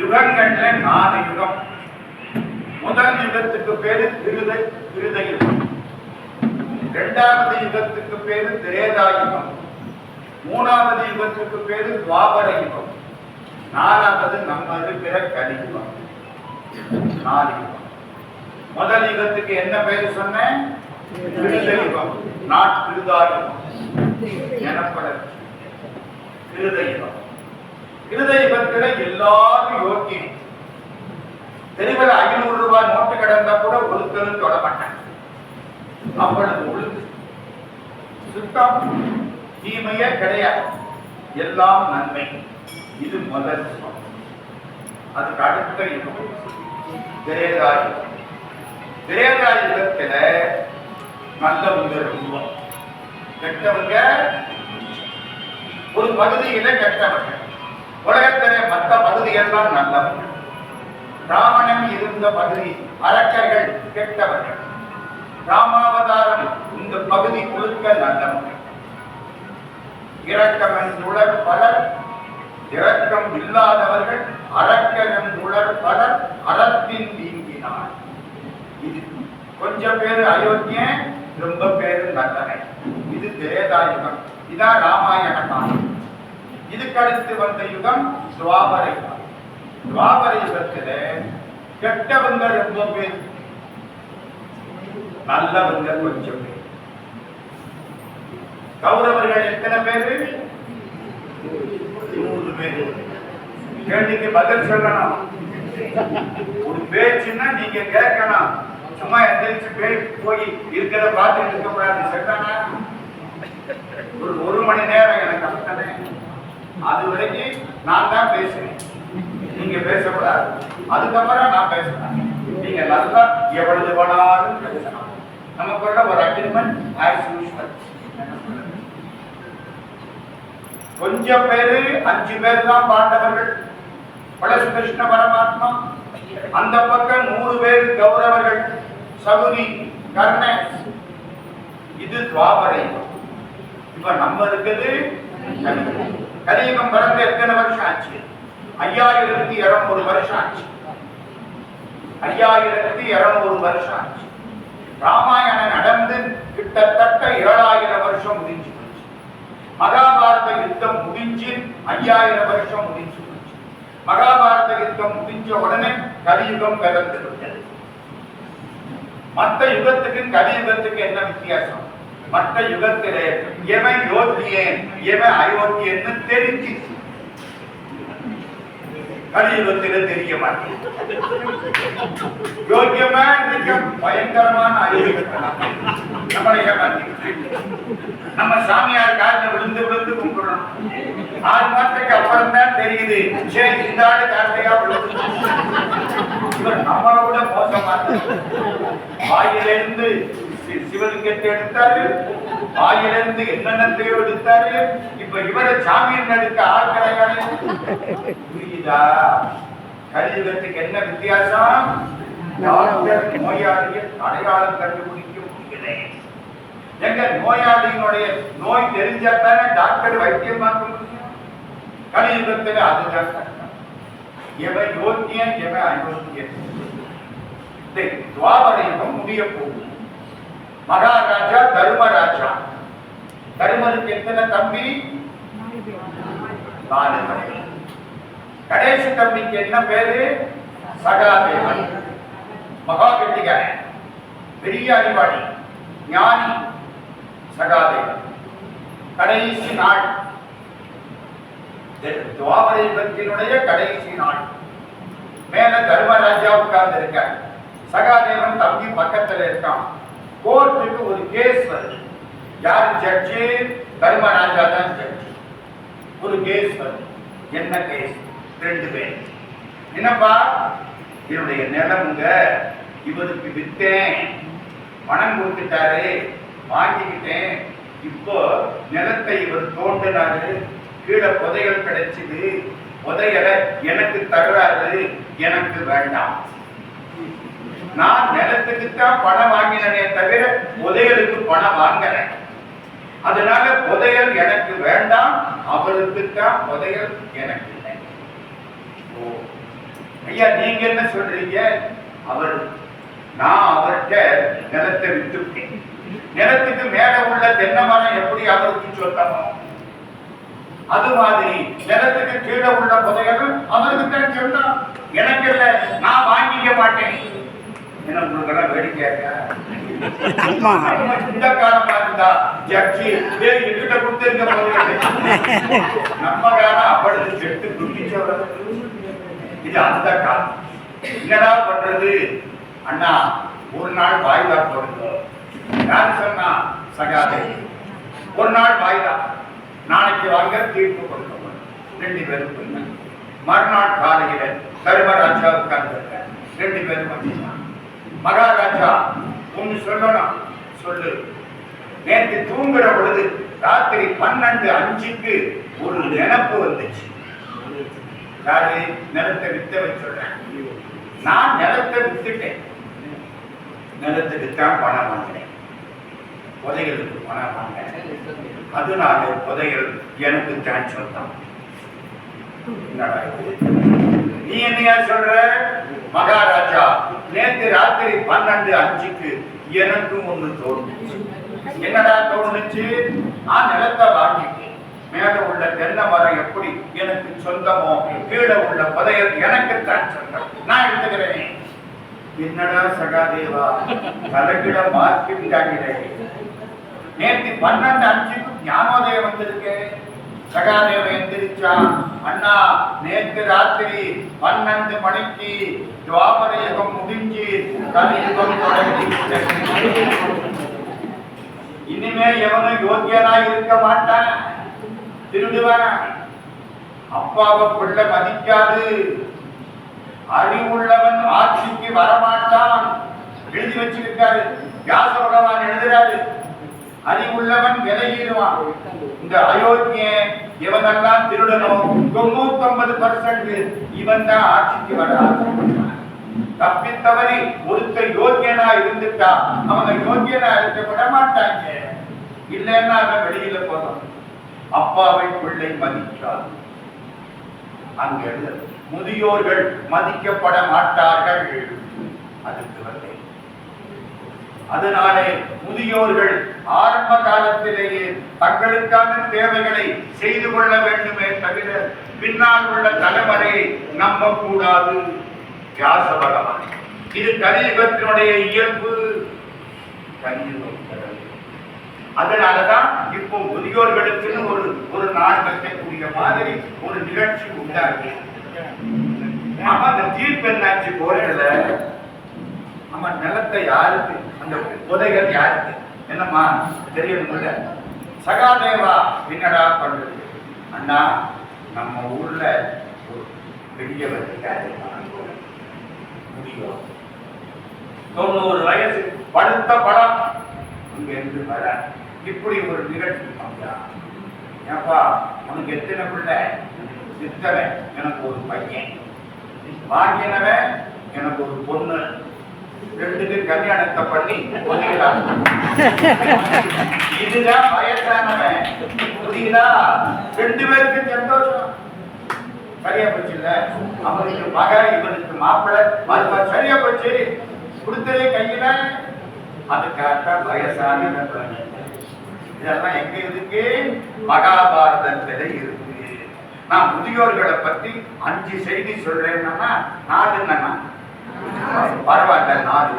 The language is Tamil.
யுகங்கள்ல 4 யுகம். முதல் யுகத்துக்கு பேரு திருத யுகம். இரண்டாவது யுகத்துக்கு பேரு திரேதா யுகம். மூணாவது யுகத்துக்கு பேரு துவாபர யுகம். நாலாவது நம்ம இருக்கிற கலியுகம். 4 யுகம். முதல் யுகத்துக்கு என்ன பேரு சொன்னேன்? திருத யுகம். நாட் திருதா யுகம் எனப்பட திருத யுகம். திருத யுகத்துல எல்லாரும் யோகி. தெருவில் 500 ரூபாய் நோட்டு கிடந்தா கூட ஒருத்தரும் தொட மாட்டாங்க. அவ்வளவு ஒழுங்கு சுத்தம், தீமையே கிடையாது, எல்லாம் நன்மை. இது முதல் யுகம். அதுக்கு அடுத்த யுகம் திரேதா யுகம். திரேதா யுகத்துல நல்லவங்க ரொம்ப, கெட்டவங்க ஒரு பகுதியில கெட்டவங்க. உலகத்திலே மற்ற பகுதியெல்லாம் நல்லவங்க. ராவணன் இருந்த பகுதி அரக்கர்கள் கெட்டவர்கள். ராமாவதாரம் இந்த பகுதி முழுக்க நல்லவங்க. இரக்கம் என்றுளர் பலர், இரக்கம் இல்லாதவர்கள் அரக்கர் என்றுளர் பலர், அறத்தின் நீங்கினார். இது கொஞ்சம் பேரு அயோக்கியன், ரொம்ப பேரு நல்லவன். இது திரேதா யுகம். இதான் ராமாயண காலம். இதுக்கு அடுத்து வந்த யுகம் துவாபர யுகம். துவாபர யுகத்துல கெட்டவங்க ரொம்ப பேர், நல்லவங்க கொஞ்சம் பேர். கௌரவர்கள் எத்தனை பேரு? 100 பேரு. கேள்விக்கு பதில் சொல்லணும். ஒரு பேச்சுன்னா நீங்க கேட்கணும். சும்மா எந்திரிச்சு போய் இருக்கிற பார்த்து இருக்க கூடாது. சரிதானா? ஒரு மணி நேரம் எனக்கு அப்படித்தானே. அது வரைக்கும் நான் தான் பேசுறேன், நீங்க பேசக்கூடாது. அதுக்கப்புறம் நான் பேசுறேன். நீங்க நல்லா எவ்வளவு வேணாலும் பேசலாம். நமக்குள்ள ஒரு அக்ரிமெண்ட் ஆஸ் யூசுவல். கொஞ்சம் பேரு 5 பேர் தான் பாண்டவர்கள் பிளஸ் கிருஷ்ண பரமாத்மா. அந்த பக்கம் 100 பேர் கௌரவர்கள், சகுனி, கர்ணன். இது துவாபர யுகம். இப்ப நம்ம இருக்குது கலியுகம். பிறந்த எத்தனை வருஷம் ஆச்சு? 5200 வருஷம் ஆச்சு. 5200 வருஷம் ஆச்சு. ராமாயணம் நடந்து கிட்டத்தட்ட 7000 வருஷம் முடிஞ்சு போச்சு. மகாபாரத யுத்தம் முடிஞ்சு 5000 வருஷம் முடிஞ்சு போச்சு. மகாபாரத யுத்தம் முடிஞ்ச உடனே கலியுகம் பிறந்து விட்டது. மற்ற யுகத்துக்கு கலியுகத்துக்கு என்ன வித்தியாசம்? மற்ற யுகத்திலே எவன் யோகியன் எவன் அயோக்கியன்னு தெரிஞ்சு, கலியுகத்தில தெரிய மாட்டேன். யோகியமா பயங்கரமான அயோக்கியம் நம்மளை ஏமாத்தி நம்ம சாமியார் காலில் விழுந்து விழுந்து கும்பிடணும். 6 மாசத்துக்கு அப்புறம் தான் தெரியுது, சரி இந்த ஆடு கார்த்தையா விழுந்து. இவர் நம்மளோட மோசமான வாயிலிருந்து சிவலிங்கத்தை எடுத்தாரு, வாயிலிருந்து என்னென்னத்தையோ எடுத்தாரு. இப்ப இவரை சாமியின் எடுக்க ஆள் கிடையாது. புரியுதா? கலியுகத்துக்கு என்ன வித்தியாசம்? டாக்டர் நோயாளியை அடையாளம் கண்டுபிடிக்க முடியல. எங்க நோயாளியினுடைய நோய் தெரிஞ்சாத்தானே டாக்டர் வைத்தியம் பார்க்க முடியும். கலியுகத்துல அதுதான் கஷ்டம். எவன் யோக்கியன் எவன் அயோக்கியன். துவாபர யுகம் முடிய போகுது. மகாராஜா தர்மராஜா. தர்மருக்கு எத்தனை தம்பி? 4 தம்பி. கடைசி தம்பிக்கு என்ன பேரு? சகாதேவன். மகா கெட்டிக்காரன், பெரிய அறிவாளி, ஞானி சகாதேவன். கடைசி நாள், துவாபர யுகத்தினுடைய கடைசி நாள். மேல தர்மராஜா உட்கார்ந்து இருக்கார். சகாதேவன் தம்பி பக்கத்துல இருக்கான். கோர்ட்டுக்கு ஒரு கேஸ் வருது. யார் ஜட்ஜு? தர்மராஜா தான் ஜட்ஜு. ஒரு கேஸ் வருது. என்ன கேஸ்? 2 பேர். என்னப்பா, என்னுடைய நிலமுங்க இவருக்கு வித்தேன், பணம் கொடுத்துட்டாரு, வாங்கிக்கிட்டேன். இப்போ நிலத்தை இவர் தோண்டினாரு, கீழே புதையல் கிடைச்சது, புதையலை எனக்கு தர்றாரு, எனக்கு வேண்டாம். நான் நிலத்துக்குத்தான் பணம் வாங்கினே தவிர புதையலுக்கு பணம் வாங்குறேன். அதனால புதையல் எனக்கு வேண்டாம், அவருக்குத்தான் புதையல் எனக்கு இல்லை. ஐயா நீங்க என்ன சொல்றீங்க? நான் அவர்கிட்ட நிலத்தை வித்துட்டேன். நிலத்துக்கு மேல உள்ள தென்னை மரம் எப்படி அவருக்கு சொல்லணும், அது மாதிரி நிலத்துக்கு கீழே உள்ள புதையலும் அவருக்கு தான் சொன்னான். எனக்கு இல்ல, நான் வாங்கிக்க மாட்டேன். என்ன உங்களுக்கு வேடிக்கை இந்த காலமா இருந்தா ஜட்ஜி என்கிட்ட கொடுத்திருக்க நம்ம காலம் அப்படி செட்டு துண்டிச்சவர். இது அந்த காலம். என்னடா பண்றது அண்ணா, ஒரு நாள் வாய்தா போடுங்க. யாரு சொன்னா? சகாதே. ஒரு நாள் வாய்தா, நாளைக்கு வாங்க தீர்ப்பு கொடுக்கணும். 2 பேரும் மறுநாள் காலையில தர்மராஜா உட்கார்ந்து 2 பேரும் வந்தீங்க. மகாராஜா ஒன்னு சொல்லணும், சொல்லு. நேற்று தூங்குற பொழுது ராத்திரி 12:05க்கு ஒரு நினைப்பு வந்துச்சு. யாரு? நிலத்தை வித்தவை சொல்றேன். நான் நிலத்தை வித்துட்டேன். நிலத்துக்கு தான் பணம் வாங்கினேன், புதைகளுக்கு பணம் வாங்கினேன். அதனால புதைகள் எனக்கு தான் சொந்தம். நீ என்னையா சொல்ற? மகாராஜா, நேற்று ராத்திரி 12:05க்கு எனக்கும் ஒண்ணு தோணுச்சு. என்னடா தோணுச்சு? நான் நிலத்தை வாங்கிட்டேன். மேல உள்ள தென்னை மரம் எப்படி எனக்கு சொந்தமோ, கீழே உள்ள புதையல் எனக்கு தான் சொந்தம், நான் எடுத்துக்கிறேன். என்னடா சகாதேவா, தலைகிட மார்க்கிட்டாங்களே. நேற்று 12:05க்கு ஞானோதயம் வந்திருக்கு. சகாதேவன் எந்திரிச்சா, அண்ணா நேற்று ராத்திரி 12 மணிக்கு துவாபர யுகம் முடிஞ்சு கலியுகம் தொடங்கி. இனிமே எவனும் யோக்கியனா இருக்க மாட்டான், திருடுவான். அப்பாவை பிள்ளை மதிக்காது, அறிவுள்ளவன் ஆட்சிக்கு வரமாட்டான் எழுதி வச்சிருக்காரு. வியாச பகவான் எழுதுறாரு, அறிவுள்ளவன் விலகிடுவான். இந்த அயோக்கிய இவனெல்லாம் திருடணும், 99% இவன் தான் ஆட்சிக்கு வர ஆசைப்படுவான். தப்பித்தவரை ஒருத்த யோக்கியனா இருந்துட்டா அவனை யோக்கியனா இருக்க விட மாட்டாங்க. இல்லைன்னா அவன் வெளியில போதும். அப்பாவை பிள்ளை மதிக்காது. அங்க முதியோர்கள் மதிக்கப்பட மாட்டார்கள். அதுக்கு வந்து அதனாலே முதியோர்கள் ஆரம்ப காலத்திலேயே தங்களுக்கான தேவைகளை செய்து கொள்ள வேண்டுமே தவிர பின்னால் உள்ள தலைமுறையை நம்ப கூடாது. வியாச பகவான், இது கலியுகத்தினுடைய இயல்பு. அதனாலதான் இப்போ முதியோர்களுக்கு ஒரு நாள் வைக்கக்கூடிய மாதிரி ஒரு நிகழ்ச்சி உண்டாகி அந்த தீர்ப்பு என்னாச்சு போறல. நம்ம நிலத்தை யாருக்கு, அந்த புதைகள் யாருக்கு என்னம்மா தெரியணும்ல. சகாதேவா என்னடா பண்றது? அண்ணா, நம்ம ஊர்ல ஒரு பெரியவர் 90 வயசு படுத்த படம் இங்க இருந்து வர இப்படி ஒரு நிகழ்ச்சி. ஏப்பா உனக்கு எத்தனை பிள்ளை? சித்தவன் எனக்கு ஒரு பையன், வாங்கினவன் எனக்கு ஒரு பொண்ணு, 2 கல்யாணத்தை பண்ணி ஒதுக்கலாம். இதுதான் வயசானவன், புரியுதா? 2 பேருக்கு சந்தோஷம். சரியா போச்சு இல்ல? அவனுக்கு மக, இவனுக்கு மாப்பிள்ளை, மருமக. சரியா போச்சு. கொடுத்ததே கையில. அதுக்காக வயசான இதெல்லாம் எங்க இருக்கு? மகாபாரதத்திலே இருக்கு. நான் முதியோர்களை பத்தி 5 செய்தி சொல்றேன்னா 4 என்னன்னா பரவாயில்ல, 4